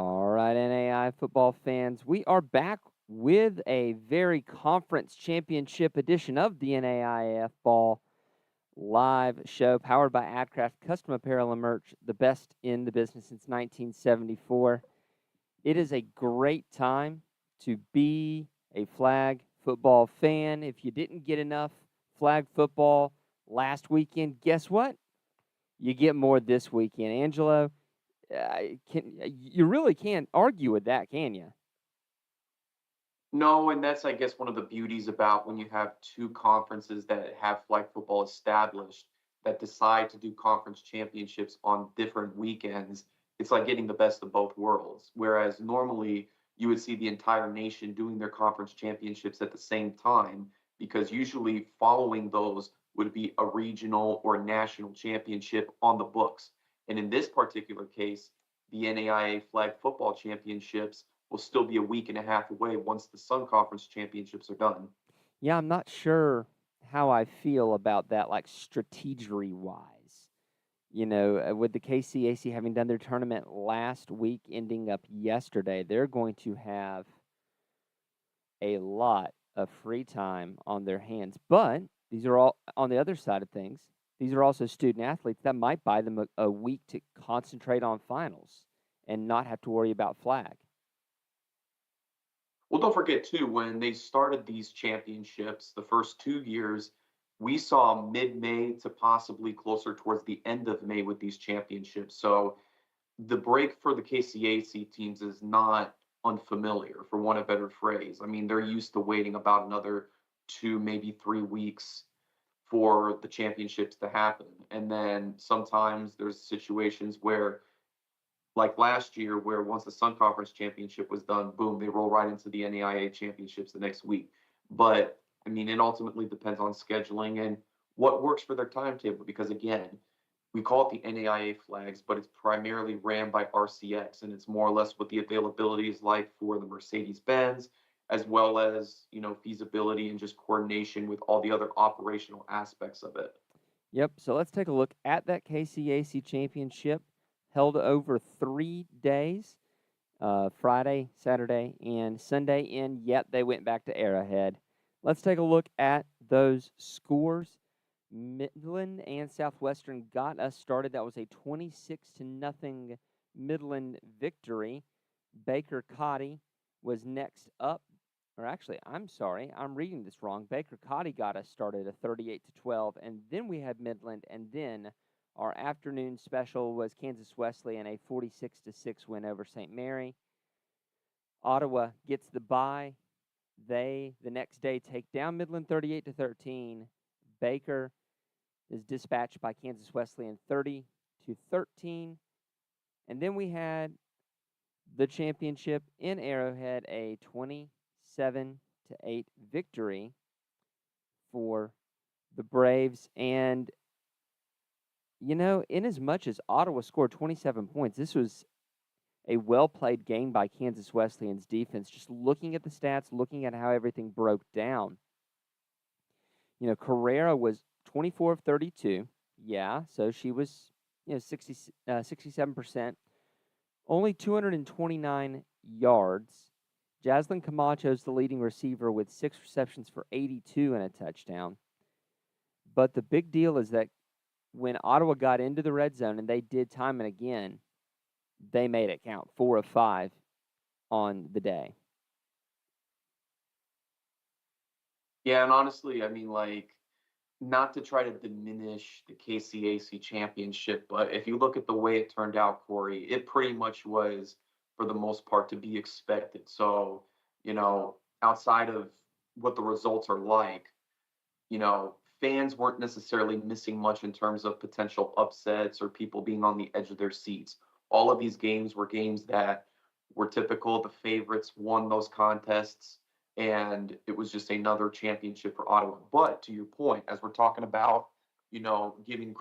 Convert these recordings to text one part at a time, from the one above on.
All right, NAI football fans, we are back with a very conference championship edition of the NAIF Ball live show powered by AdCraft Custom Apparel and Merch, the best in the business since 1974. It is a great time to be a flag football fan. If you didn't get enough flag football last weekend, guess what? You get more this weekend. Angelo, you really can't argue with that, can you? No, and that's, I guess, one of the beauties about when you have two conferences that have flag football established that decide to do conference championships on different weekends. It's like getting the best of both worlds. Whereas normally you would see the entire nation doing their conference championships at the same time, because usually following those would be a regional or national championship on the books. And in this particular case, the NAIA Flag Football Championships will still be a week and a half away once the Sun Conference Championships are done. Yeah, I'm not sure how I feel about that, like strategery wise. With the KCAC having done their tournament last week, ending up yesterday, they're going to have a lot of free time on their hands. But these are all on the other side of things. These are also student athletes that might buy them a week to concentrate on finals and not have to worry about flag. Well, don't forget too, when they started these championships, the first 2 years, we saw mid-May to possibly closer towards the end of May with these championships. So the break for the KCAC teams is not unfamiliar, for want of a better phrase. I mean, they're used to waiting about another 2, maybe 3 weeks for the championships to happen. And then sometimes there's situations where, like last year, where once the Sun Conference Championship was done, boom, they roll right into the NAIA Championships the next week. But I mean, it ultimately depends on scheduling and what works for their timetable. Because again, we call it the NAIA flags, but it's primarily ran by RCX, and it's more or less what the availability is like for the Mercedes Benz, as well as feasibility and just coordination with all the other operational aspects of it. Yep. So let's take a look at that KCAC championship held over 3 days, Friday, Saturday, and Sunday. And yet they went back to Arrowhead. Let's take a look at those scores. Midland and Southwestern got us started. That was a 26-0 Midland victory. Baker Cotty was next up. Or actually, I'm sorry, I'm reading this wrong. Baker Cotty got us started at 38-12, and then we had Midland, and then our afternoon special was Kansas Wesleyan, a 46-6 win over St. Mary. Ottawa gets the bye. They the next day take down Midland 38-13. Baker is dispatched by Kansas Wesleyan 30-13. And then we had the championship in Arrowhead, a 27-8 victory for the Braves. And, in as much as Ottawa scored 27 points, this was a well-played game by Kansas Wesleyan's defense. Just looking at the stats, looking at how everything broke down. Carrera was 24 of 32. Yeah, so she was, 67%. Only 229 yards. Jaslyn Camacho is the leading receiver with 6 receptions for 82 and a touchdown. But the big deal is that when Ottawa got into the red zone, and they did time and again, they made it count, 4 of 5 on the day. Yeah, and honestly, I mean, like, not to try to diminish the KCAC championship, but if you look at the way it turned out, Corey, it pretty much was, for the most part, to be expected. So, outside of what the results are like, fans weren't necessarily missing much in terms of potential upsets or people being on the edge of their seats. All of these games were games that were typical. The favorites won those contests, and it was just another championship for Ottawa. But to your point, as we're talking about, giving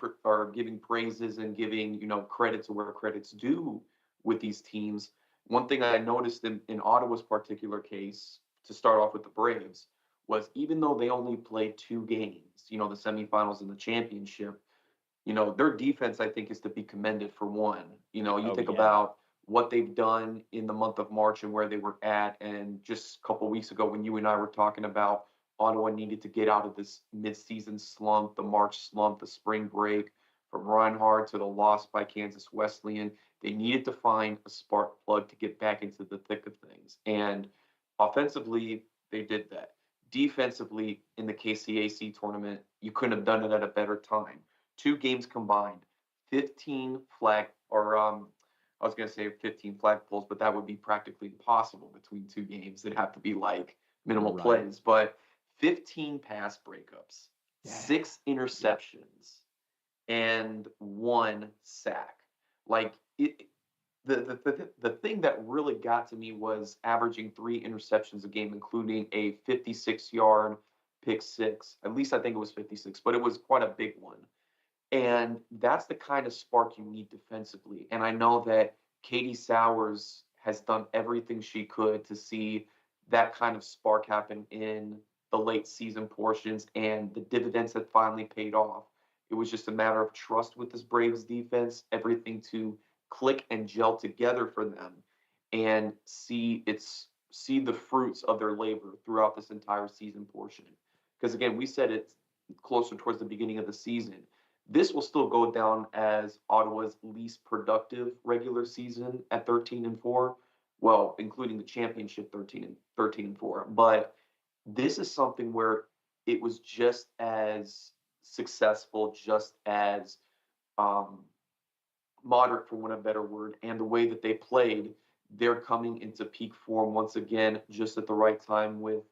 praises and giving credit to where credit's due with these teams. One thing I noticed in Ottawa's particular case, to start off with the Braves, was even though they only played 2 games, the semifinals and the championship, their defense, I think, is to be commended for one. You Oh, think yeah. about what they've done in the month of March and where they were at. And just a couple weeks ago, when you and I were talking about Ottawa needed to get out of this midseason slump, the March slump, the spring break, from Reinhardt to the loss by Kansas Wesleyan, they needed to find a spark plug to get back into the thick of things. And offensively, they did that. Defensively, in the KCAC tournament, you couldn't have done it at a better time. 2 games combined, 15 flag, or I was going to say 15 flagpoles, but that would be practically impossible between 2 games. It'd have to be like minimal Right. plays, but 15 pass breakups, Dang. 6 interceptions, and 1 sack. Like the thing that really got to me was averaging 3 interceptions a game, including a 56-yard pick six. At least I think it was 56, but it was quite a big one. And that's the kind of spark you need defensively. And I know that Katie Sowers has done everything she could to see that kind of spark happen in the late season portions, and the dividends have finally paid off. It was just a matter of trust with this Braves defense, everything to click and gel together for them, and see the fruits of their labor throughout this entire season portion. Because again, we said it's closer towards the beginning of the season. This will still go down as Ottawa's least productive regular season at 13-4. Well, including the championship 13-4. But this is something where it was just as successful, just as um, moderate, for want of a better word, and the way that they played, they're coming into peak form once again, just at the right time, with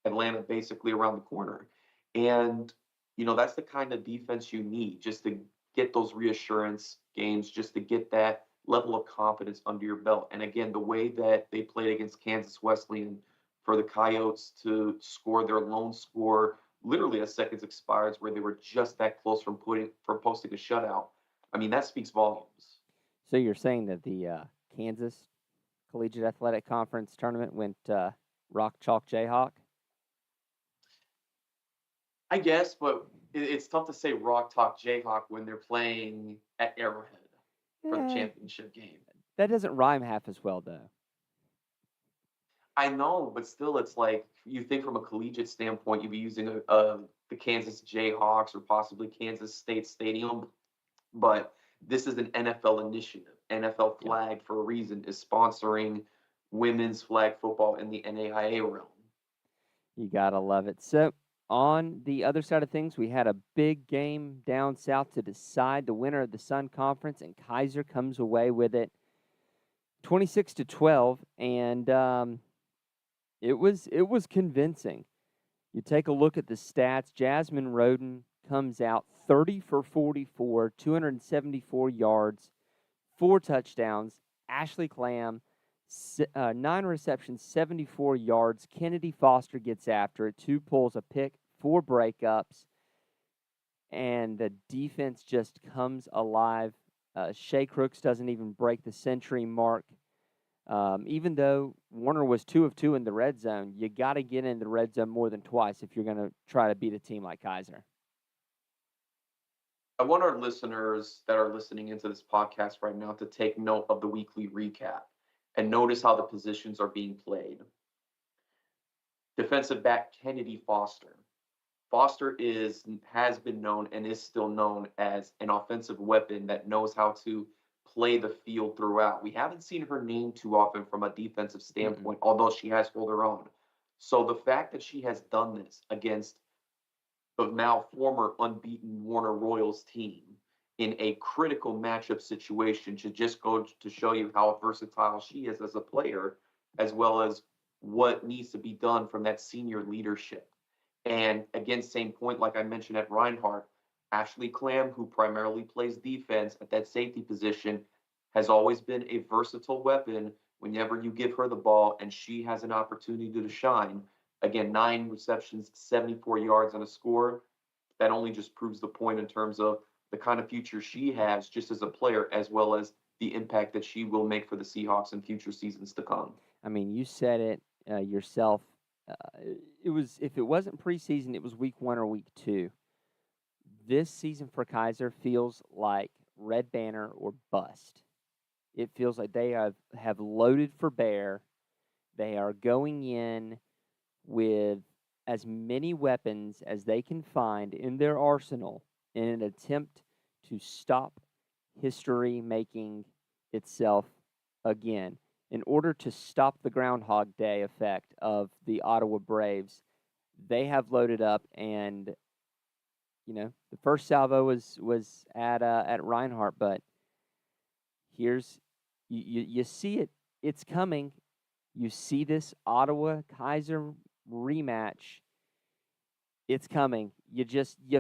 Atlanta basically around the corner. And, that's the kind of defense you need just to get those reassurance games, just to get that level of confidence under your belt. And again, the way that they played against Kansas Wesleyan, for the Coyotes to score their lone score literally as seconds expires, where they were just that close from posting a shutout. I mean, that speaks volumes. So you're saying that the Kansas Collegiate Athletic Conference tournament went rock chalk Jayhawk? I guess, but it's tough to say Rock Talk Jayhawk when they're playing at Arrowhead for the Eh, championship game. that doesn't rhyme half as well, though. I know, but still, it's like you think from a collegiate standpoint, you'd be using the Kansas Jayhawks or possibly Kansas State Stadium, but this is an NFL initiative. NFL Yeah. flag, for a reason, is sponsoring women's flag football in the NAIA realm. You gotta love it. So on the other side of things, we had a big game down south to decide the winner of the Sun Conference, and Kaiser comes away with it, 26-12, and it was convincing. You take a look at the stats. Jasmine Roden comes out 30 for 44, 274 yards, 4 touchdowns. Ashley Clam, 9 receptions, 74 yards. Kennedy Foster gets after it, 2 pulls, a pick, 4 breakups, and the defense just comes alive. Shea Crooks doesn't even break the century mark. Even though Warner was 2 of 2 in the red zone, you got to get in the red zone more than twice if you're going to try to beat a team like Kaiser. I want our listeners that are listening into this podcast right now to take note of the weekly recap and notice how the positions are being played. Defensive back Kennedy Foster. Foster has been known and is still known as an offensive weapon that knows how to play the field throughout. We haven't seen her name too often from a defensive standpoint, although she has held her own. So the fact that she has done this against the now former unbeaten Warner Royals team in a critical matchup situation should just go to show you how versatile she is as a player, as well as what needs to be done from that senior leadership. And again, same point, like I mentioned at Reinhardt, Ashley Clam, who primarily plays defense at that safety position, has always been a versatile weapon whenever you give her the ball and she has an opportunity to shine. Again, 9 receptions, 74 yards on a score. That only just proves the point in terms of the kind of future she has just as a player, as well as the impact that she will make for the Seahawks in future seasons to come. I mean, you said it yourself. It was, if it wasn't preseason, it was week 1 or week 2. This season for Kaiser feels like red banner or bust. It feels like they have loaded for bear. They are going in with as many weapons as they can find in their arsenal in an attempt to stop history making itself again. In order to stop the Groundhog Day effect of the Ottawa Braves, they have loaded up, and the first salvo was at Reinhardt, but here's you see it. It's coming. You see this Ottawa Kaiser rematch. It's coming. You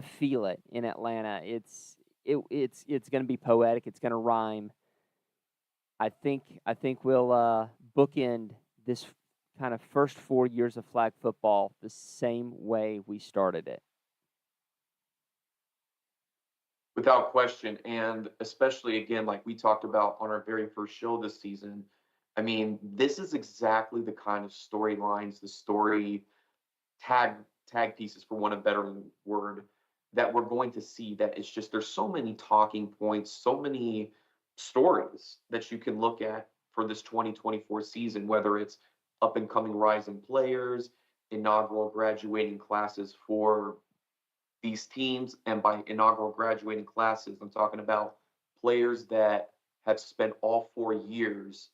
feel it in Atlanta. It's going to be poetic. It's going to rhyme. I think we'll bookend this kind of first 4 years of flag football the same way we started it. Without question. And especially, again, like we talked about on our very first show this season, I mean, this is exactly the kind of storylines, the story tag tag pieces, for one of a better word, that we're going to see. That it's just there's so many talking points, so many stories that you can look at for this 2024 season, whether it's up and coming rising players, inaugural graduating classes for these teams. And by inaugural graduating classes, I'm talking about players that have spent all 4 years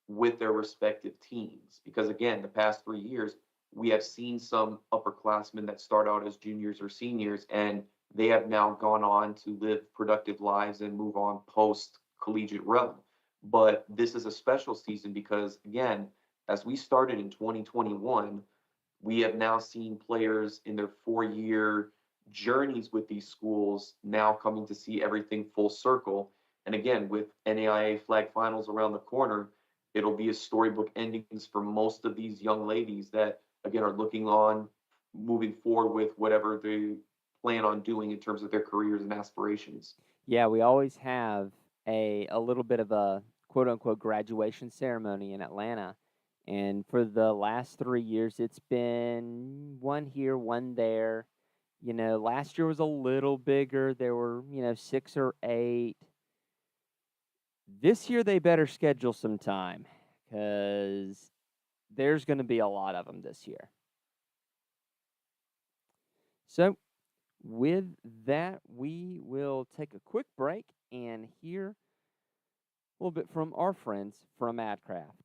with their respective teams. Because again, the past 3 years, we have seen some upperclassmen that start out as juniors or seniors, and they have now gone on to live productive lives and move on post collegiate realm. But this is a special season because, again, as we started in 2021, we have now seen players in their 4 year journeys with these schools now coming to see everything full circle. And again, with NAIA flag finals around the corner, it'll be a storybook endings for most of these young ladies that, again, are looking on moving forward with whatever they plan on doing in terms of their careers and aspirations. Yeah, we always have a little bit of a quote unquote graduation ceremony in Atlanta. And for the last 3 years, it's been one here, one there. Last year was a little bigger. There were, 6 or 8. This year, they better schedule some time because there's going to be a lot of them this year. So, with that, we will take a quick break and hear a little bit from our friends from AdCraft.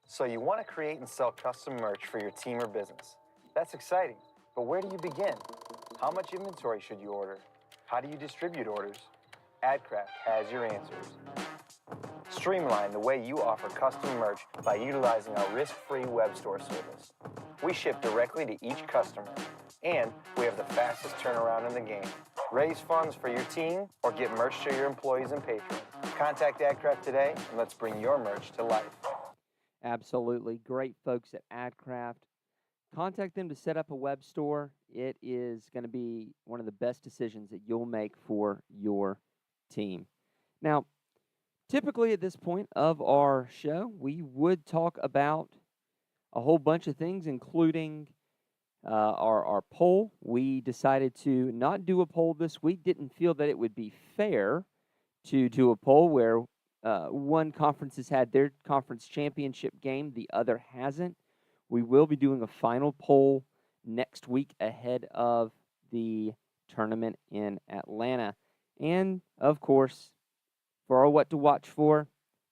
So you want to create and sell custom merch for your team or business. That's exciting, but where do you begin? How much inventory should you order? How do you distribute orders? AdCraft has your answers. Streamline the way you offer custom merch by utilizing our risk-free web store service. We ship directly to each customer, and we have the fastest turnaround in the game. Raise funds for your team or get merch to your employees and patrons. Contact AdCraft today, and let's bring your merch to life. Absolutely. Great folks at AdCraft. Contact them to set up a web store. It is going to be one of the best decisions that you'll make for your team. Now, typically at this point of our show, we would talk about a whole bunch of things, including our poll. We decided to not do a poll this week. Didn't feel that it would be fair to do a poll where one conference has had their conference championship game, the other hasn't. We will be doing a final poll next week ahead of the tournament in Atlanta. And, of course, for our what to watch for,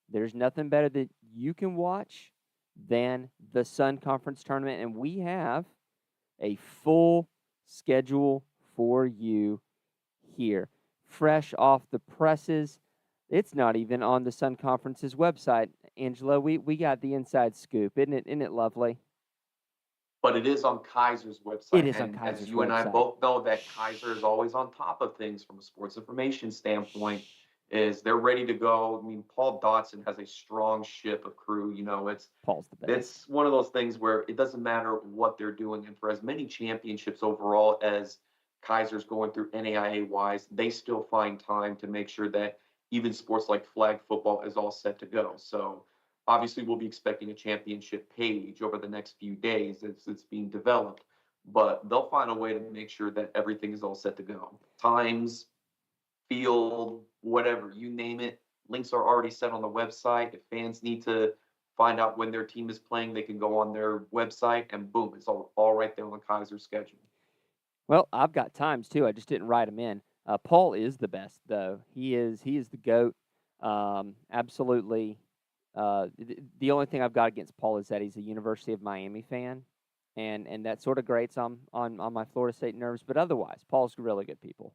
there's nothing better that you can watch than the Sun Conference tournament. And we have a full schedule for you here, fresh off the presses. It's not even on the Sun Conference's website. Angelo, we got the inside scoop. Isn't it lovely? But it is on Kaiser's website. It is on Kaiser's as you and I website. both know, that Kaiser is always on top of things from a sports information standpoint. Is they're ready to go. I mean, Paul Dotson has a strong ship of crew. Paul's the best. It's one of those things where it doesn't matter what they're doing. And for as many championships overall as Kaiser's going through NAIA wise, they still find time to make sure that even sports like flag football is all set to go. So obviously we'll be expecting a championship page over the next few days as it's being developed, but they'll find a way to make sure that everything is all set to go. Times, field, whatever, you name it, Links are already set on the website. If fans need to find out when their team is playing, they can go on their website and boom, it's all right there on the Kaiser schedule. Well, I've got times too. I just didn't write them in. Paul is the best, though. He is the goat. Absolutely. The only thing I've got against Paul is that he's a University of Miami fan, and that sort of grates on my Florida State nerves. But otherwise, Paul's really good people.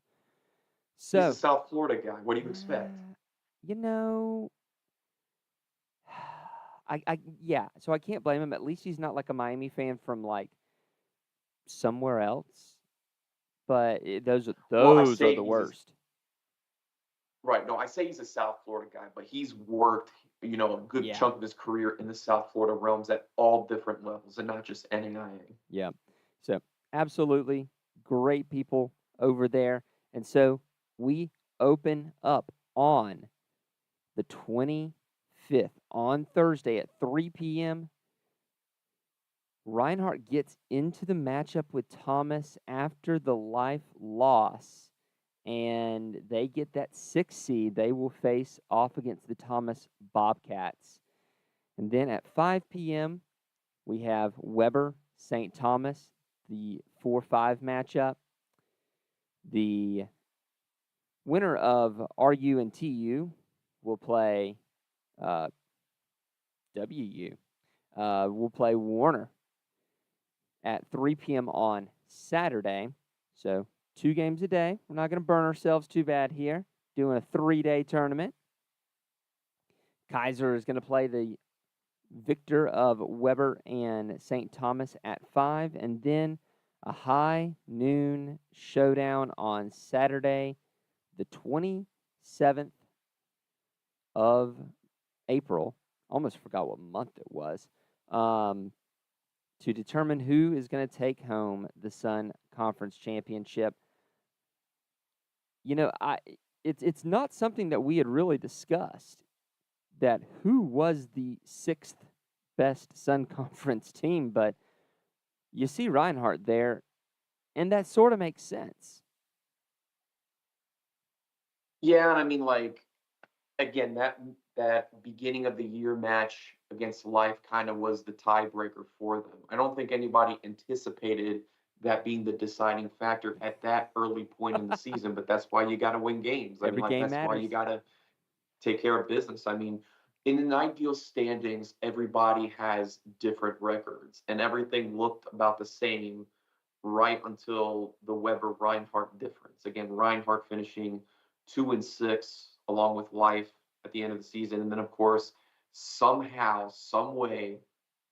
He's a So, South Florida guy. What do you expect? you know, yeah. So I can't blame him. At least he's not like a Miami fan from like somewhere else. But those are Well, I those are say the he's a worst. right. No, I say he's a South Florida guy, but he's worked, a good Yeah. chunk of his career in the South Florida realms at all different levels and not just NAIA. Yeah. So absolutely great people over there. And so we open up on the 25th on Thursday at 3 p.m. Reinhardt gets into the matchup with Thomas after the life loss, and they get that 6th seed. They will face off against the Thomas Bobcats. And then at 5 p.m., we have Weber St. Thomas, the 4-5 matchup. The winner of RU and TU will play WU. Will play Warner at 3 p.m. on Saturday. So 2 games a day. We're not going to burn ourselves too bad here. Doing a 3-day tournament. Kaiser is going to play the victor of Weber and St. Thomas at 5, and then a high noon showdown on Saturday, the 27th of April. Almost forgot what month it was. To determine who is going to take home the Sun Conference Championship. It's not something that we had really discussed, that who was the 6th best Sun Conference team, but you see Reinhardt there, and that sort of makes sense. Yeah, and I mean, again, that beginning of the year match against Life kind of was the tiebreaker for them. I don't think anybody anticipated that being the deciding factor at that early point in the season, but that's why you got to win games. I mean, Every game that's why matters. you got to take care of business. I mean, in an ideal standings, everybody has different records, and everything looked about the same right until the Weber Reinhardt difference. Again, Reinhardt finishing 2-6 along with Life at the end of the season, and then of course, somehow, some way,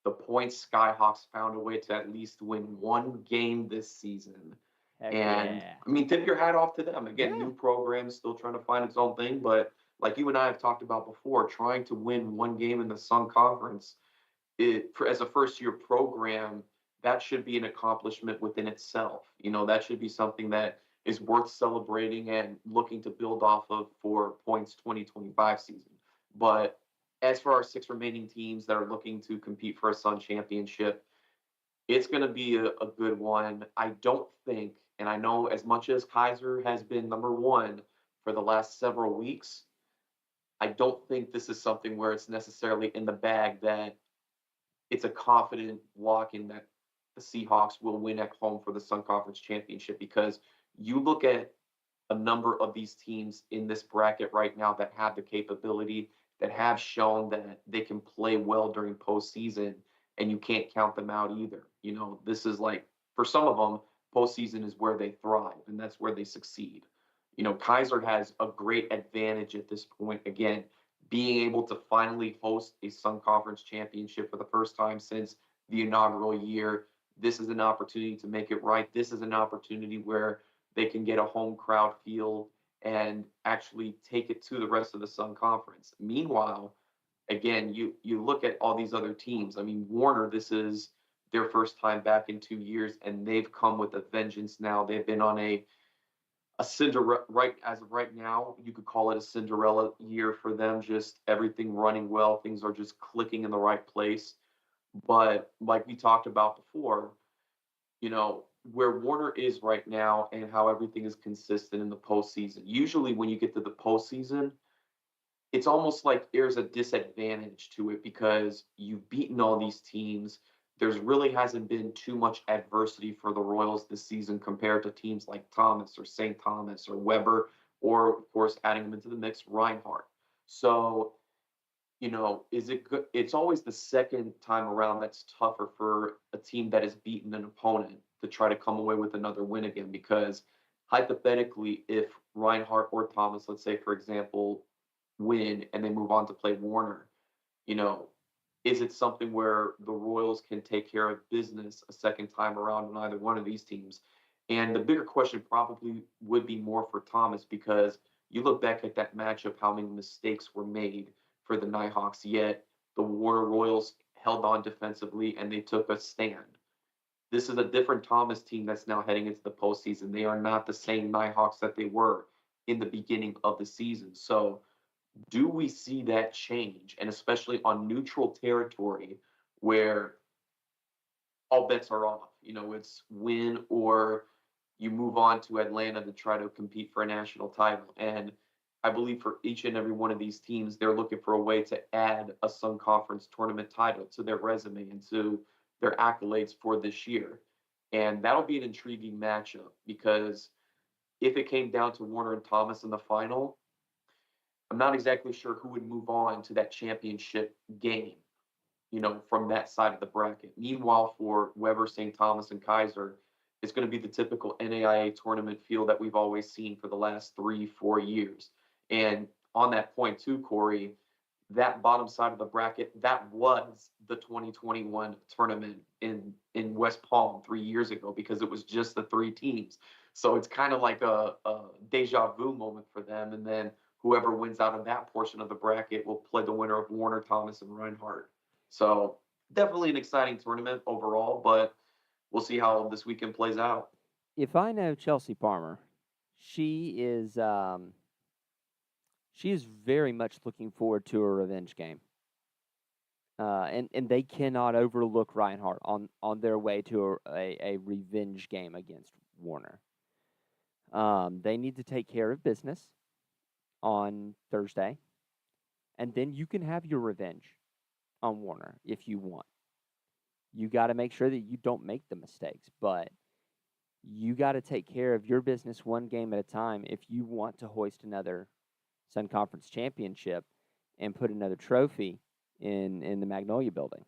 the Points Skyhawks found a way to at least win one game this season. Heck And yeah. I mean, tip your hat off to them. Again, Yeah. new program, still trying to find its own thing, but like you and I have talked about before, trying to win one game in the Sun Conference, as a first-year program, that should be an accomplishment within itself. That should be something that is worth celebrating and looking to build off of for Points 2025 season. But as for our 6 remaining teams that are looking to compete for a Sun championship, it's going to be a good one. I don't think, and I know as much as Kaiser has been number 1 for the last several weeks, I don't think this is something where it's necessarily in the bag that it's a confident lock in that the Seahawks will win at home for the Sun Conference Championship, because you look at a number of these teams in this bracket right now that have the capability, that have shown that they can play well during postseason, and you can't count them out either. This is like, for some of them, postseason is where they thrive, and that's where they succeed. Kaiser has a great advantage at this point. Again, being able to finally host a Sun Conference championship for the first time since the inaugural year. This is an opportunity to make it right. This is an opportunity where they can get a home crowd feel and actually take it to the rest of the Sun Conference. Meanwhile, again, you look at all these other teams. I mean, Warner, this is their first time back in 2 years, and they've come with a vengeance now. They've been on a Cinderella, right as of right now, you could call it a Cinderella year for them. Just everything running well, things are just clicking in the right place. But like we talked about before, where Warner is right now and how everything is consistent in the postseason. Usually, when you get to the postseason, it's almost like there's a disadvantage to it because you've beaten all these teams. There's really hasn't been too much adversity for the Royals this season compared to teams like Thomas or St. Thomas or Weber, or of course adding them into the mix, Reinhardt. So, is it good? It's always the second time around that's tougher for a team that has beaten an opponent to try to come away with another win again. Because hypothetically, if Reinhardt or Thomas, let's say for example, win and they move on to play Warner, you know, is it something where the Royals can take care of business a second time around on either one of these teams? And the bigger question probably would be more for Thomas because you look back at that matchup, how many mistakes were made for the Nighthawks, yet the Warner Royals held on defensively and they took a stand. This is a different Thomas team that's now heading into the postseason. They are not the same Nighthawks that they were in the beginning of the season. So do we see that change? And especially on neutral territory where all bets are off. It's win or you move on to Atlanta to try to compete for a national title. And I believe for each and every one of these teams, they're looking for a way to add a Sun Conference tournament title to their resume and to their accolades for this year. And that'll be an intriguing matchup because if it came down to Warner and Thomas in the final, I'm not exactly sure who would move on to that championship game, from that side of the bracket. Meanwhile, for Weber, St. Thomas, and Kaiser, it's going to be the typical NAIA tournament field that we've always seen for the last 3-4 years. And on that point, too, Corey, that bottom side of the bracket, that was the 2021 tournament in West Palm 3 years ago because it was just the three teams. So it's kind of like a deja vu moment for them. And then whoever wins out of that portion of the bracket will play the winner of Warner, Thomas, and Reinhardt. So definitely an exciting tournament overall, but we'll see how this weekend plays out. If I know Chelsea Palmer, she is very much looking forward to a revenge game. And they cannot overlook Reinhardt on their way to a revenge game against Warner. They need to take care of business on Thursday, and then you can have your revenge on Warner if you want. You got to make sure that you don't make the mistakes, but you got to take care of your business one game at a time if you want to hoist another Sun Conference championship and put another trophy in the Magnolia building.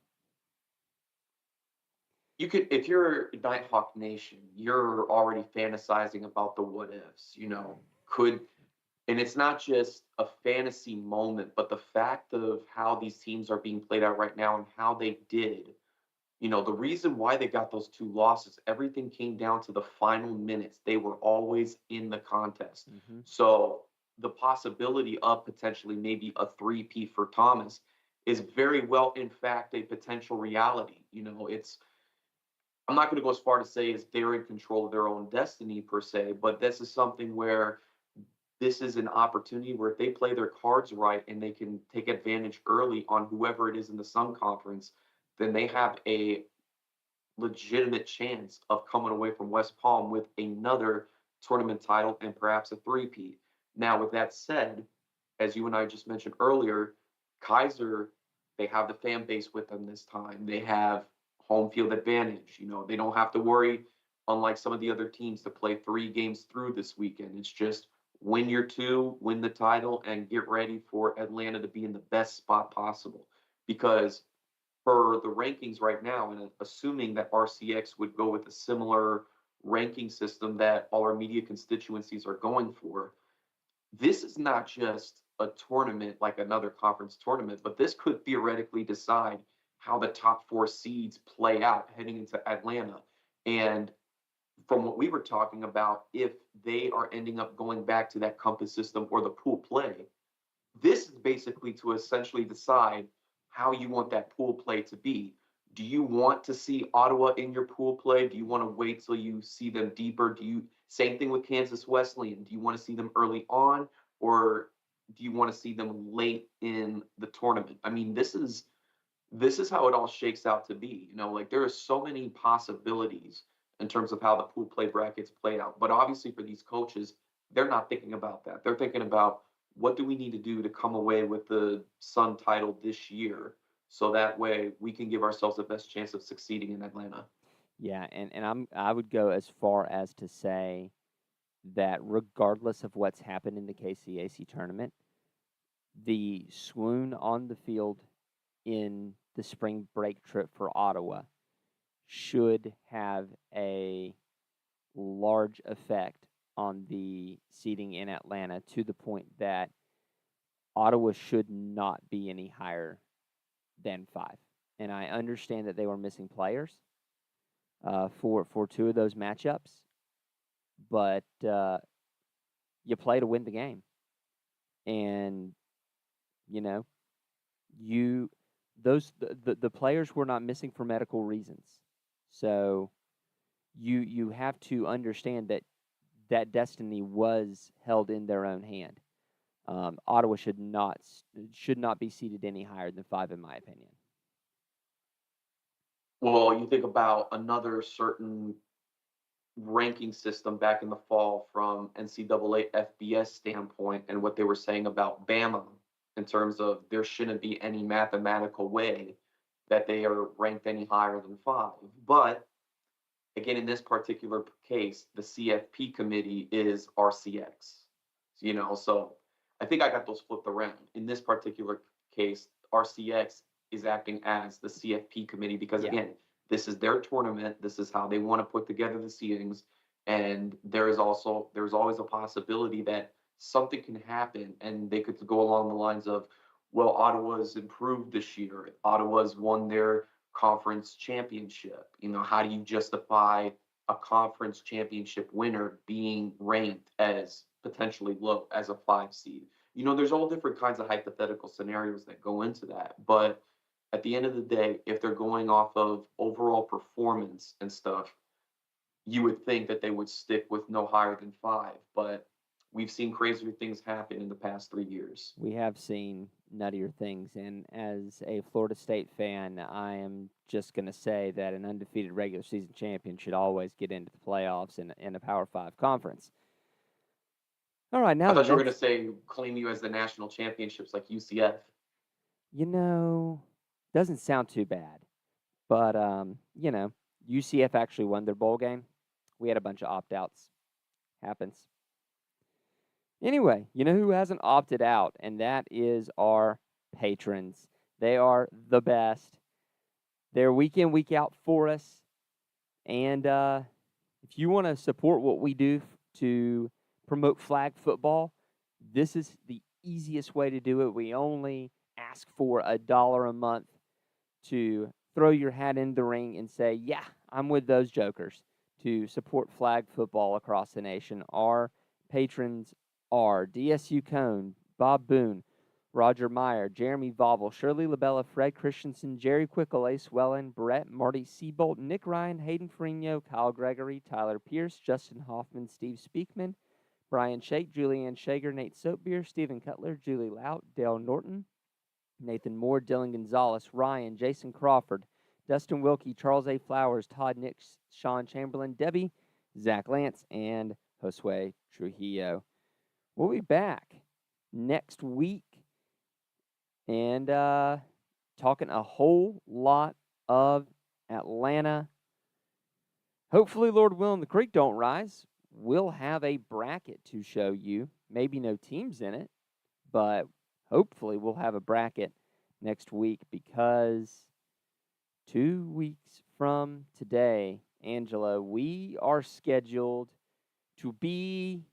You could, if you're Nighthawk Nation, you're already fantasizing about the what ifs. And it's not just a fantasy moment, but the fact of how these teams are being played out right now and how they did. The reason why they got those two losses, everything came down to the final minutes. They were always in the contest. Mm-hmm. So the possibility of potentially maybe a three-peat for Thomas is very well, in fact, a potential reality. I'm not going to go as far to say as they're in control of their own destiny per se, but this is something where this is an opportunity where if they play their cards right and they can take advantage early on whoever it is in the Sun Conference, then they have a legitimate chance of coming away from West Palm with another tournament title and perhaps a three-peat. Now, with that said, as you and I just mentioned earlier, Kaiser, they have the fan base with them this time. They have home field advantage. They don't have to worry, unlike some of the other teams, to play 3 games through this weekend. It's just win your 2, win the title, and get ready for Atlanta to be in the best spot possible. Because for the rankings right now, and assuming that RCX would go with a similar ranking system that all our media constituencies are going for, this is not just a tournament like another conference tournament, but this could theoretically decide how the top 4 seeds play out heading into Atlanta. And from what we were talking about, if they are ending up going back to that compass system or the pool play, this is basically to essentially decide how you want that pool play to be. Do you want to see Ottawa in your pool play? Do you want to wait till you see them deeper? Same thing with Kansas Wesleyan. Do you want to see them early on, or do you want to see them late in the tournament? I mean, this is how it all shakes out to be. Like there are so many possibilities in terms of how the pool play brackets play out. But obviously for these coaches, they're not thinking about that. They're thinking about what do we need to do to come away with the Sun title this year so that way we can give ourselves the best chance of succeeding in Atlanta? Yeah, and I would go as far as to say that regardless of what's happened in the KCAC tournament, the swoon on the field in the spring break trip for Ottawa should have a large effect on the seating in Atlanta, to the point that Ottawa should not be any higher than 5. And I understand that they were missing players for 2 of those matchups, but you play to win the game. And, you know, you the players were not missing for medical reasons. So you have to understand that destiny was held in their own hand. Ottawa should not be seated any higher than 5, in my opinion. Well, you think about another certain ranking system back in the fall from NCAA FBS standpoint and what they were saying about Bama in terms of there shouldn't be any mathematical way that they are ranked any higher than 5. But again, in this particular case, the CFP committee is RCX. So I think I got those flipped around. In this particular case, RCX is acting as the CFP committee because, again, this is their tournament. This is how they want to put together the seedings. And there's always a possibility that something can happen and they could go along the lines of, well, Ottawa's improved this year. Ottawa's won their conference championship. How do you justify a conference championship winner being ranked as potentially low as a 5 seed? There's all different kinds of hypothetical scenarios that go into that. But at the end of the day, if they're going off of overall performance and stuff, you would think that they would stick with no higher than 5. But we've seen crazier things happen in the past 3 years. We have seen nuttier things, and as a Florida State fan, I am just going to say that an undefeated regular season champion should always get into the playoffs in a Power 5 conference. All right, now I thought you were going to say claim you as the national championships like UCF. Doesn't sound too bad, but UCF actually won their bowl game. We had a bunch of opt-outs. Happens. Anyway, you know who hasn't opted out, and that is our patrons. They are the best. They're week in, week out for us. And if you want to support what we do to promote flag football, this is the easiest way to do it. We only ask for $1 a month to throw your hat in the ring and say, yeah, I'm with those jokers, to support flag football across the nation. Our patrons are DSU Cone, Bob Boone, Roger Meyer, Jeremy Vauble, Shirley LaBella, Fred Christensen, Jerry Quickle, Ace Wellen, Brett, Marty Seabolt, Nick Ryan, Hayden Ferrigno, Kyle Gregory, Tyler Pierce, Justin Hoffman, Steve Speakman, Brian Shake, Julianne Shager, Nate Soapbeer, Stephen Cutler, Julie Lout, Dale Norton, Nathan Moore, Dylan Gonzalez, Ryan, Jason Crawford, Dustin Wilkie, Charles A. Flowers, Todd Nix, Sean Chamberlain, Debbie, Zach Lance, and Josue Trujillo. We'll be back next week and talking a whole lot of Atlanta. Hopefully, Lord willing, the creek don't rise. We'll have a bracket to show you. Maybe no teams in it, but hopefully we'll have a bracket next week, because 2 weeks from today, Angelo, we are scheduled to be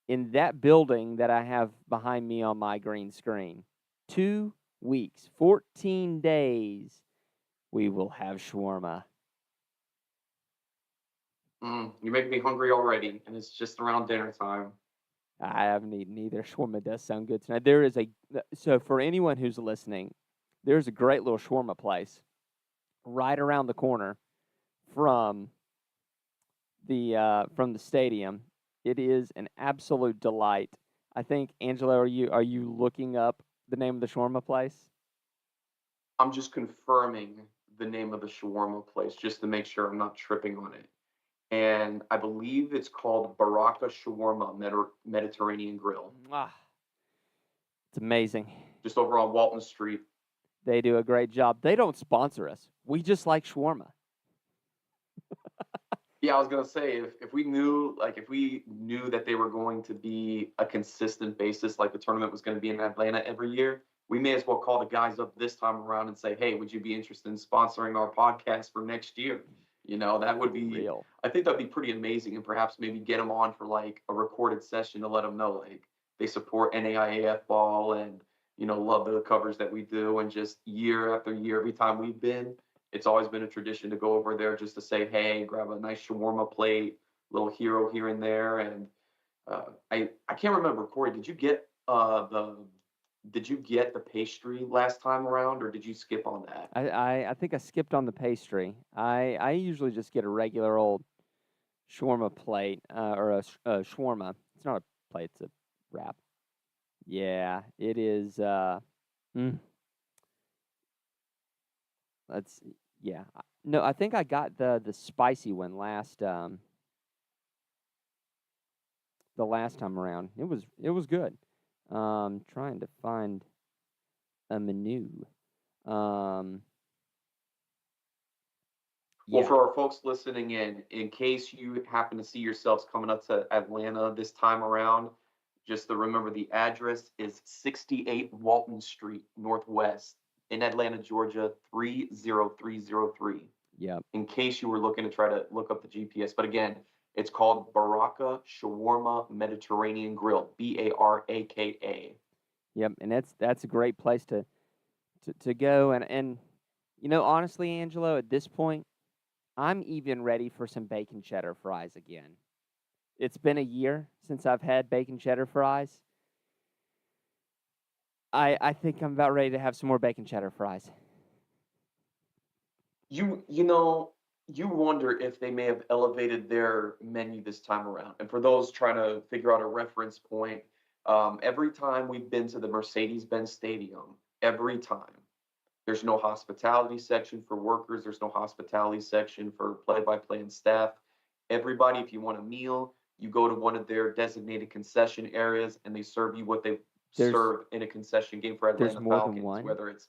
in that building that I have behind me on my green screen. 2 weeks, 14 days, we will have shawarma. You make me hungry already, and it's just around dinner time. I haven't eaten either. Shawarma does sound good tonight. So for anyone who's listening, there's a great little shawarma place right around the corner from the stadium. It is an absolute delight. I think, Angelo, are you looking up the name of the shawarma place? I'm just confirming the name of the shawarma place just to make sure I'm not tripping on it. and I believe it's called Baraka Shawarma Mediterranean Grill, Ah, it's amazing. just over on Walton Street. They do a great job. They don't sponsor us. We just like shawarma. Yeah, I was gonna say if we knew that they were going to be a consistent basis, like the tournament was going to be in Atlanta every year, we may as well call the guys up this time around and say, hey, would you be interested in sponsoring our podcast for next year? That would be. Real. I think that'd be pretty amazing, and perhaps maybe get them on for like a recorded session to let them know like they support NAIAF ball and love the covers that we do, and just year after year, every time we've been, it's always been a tradition to go over there just to say, hey, grab a nice shawarma plate, little hero here and there. And I can't remember, Corey, did you get the pastry last time around, or did you skip on that? I think I skipped on the pastry. I usually just get a regular old shawarma plate or a shawarma. It's not a plate, it's a wrap. Yeah, it is. Mm, let's yeah. No, I think I got the spicy one the last time around. It was good. Trying to find a menu. Um, Well, yeah, for our folks listening in case you happen to see yourselves coming up to Atlanta this time around, just to remember the address is 68 Walton Street Northwest in Atlanta, Georgia, 30303. yeah, In case you were looking to try to look up the GPS. But again, it's called Baraka Shawarma Mediterranean Grill, Baraka. yep. And that's a great place to go. And honestly, Angelo, at this point, I'm even ready for some bacon cheddar fries again. It's been a year since I've had bacon cheddar fries. I think I'm about ready to have some more bacon cheddar fries. You wonder if they may have elevated their menu this time around. And for those trying to figure out a reference point, every time we've been to the Mercedes-Benz Stadium, every time there's no hospitality section for workers. There's no hospitality section for play-by-play and staff. Everybody, if you want a meal, you go to one of their designated concession areas, and they serve you what they There's serve in a concession game for there's Atlanta more than Falcons, one. whether it's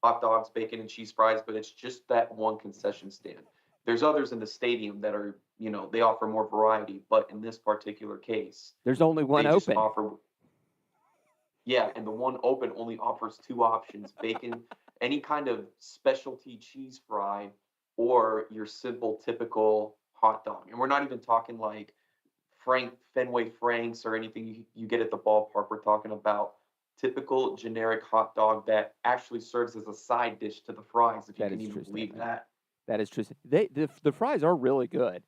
hot dogs, bacon, and cheese fries, but it's just that one concession stand. There's others in the stadium that are, they offer more variety, but in this particular case, There's only one they just open. offer. Yeah, and the one open only offers two options: bacon, any kind of specialty cheese fry, or your simple typical hot dog. And we're not even talking like Fenway Franks or anything you get at the ballpark. We're talking about typical generic hot dog that actually serves as a side dish to the fries, if you That can is even true believe statement. that. That is true. The fries are really good.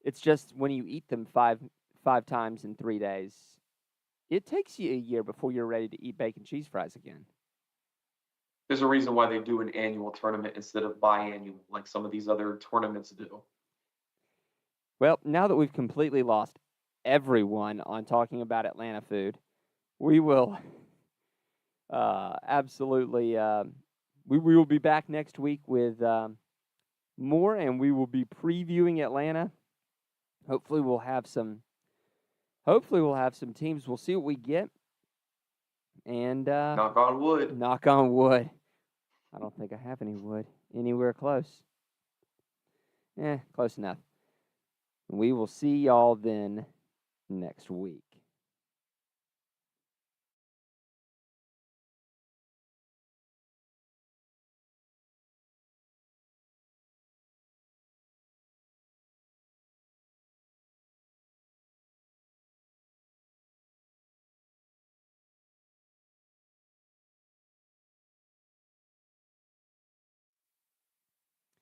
It's just when you eat them five times in 3 days, it takes you a year before you're ready to eat bacon cheese fries again. There's a reason why they do an annual tournament instead of biannual, like some of these other tournaments do. Well, now that we've completely lost everyone on talking about Atlanta food, we will absolutely we will be back next week with more, and we will be previewing Atlanta. Hopefully we'll have some teams. We'll see what we get. And Knock on wood. knock on wood. I don't think I have any wood anywhere close. Close enough. We will see y'all then next week.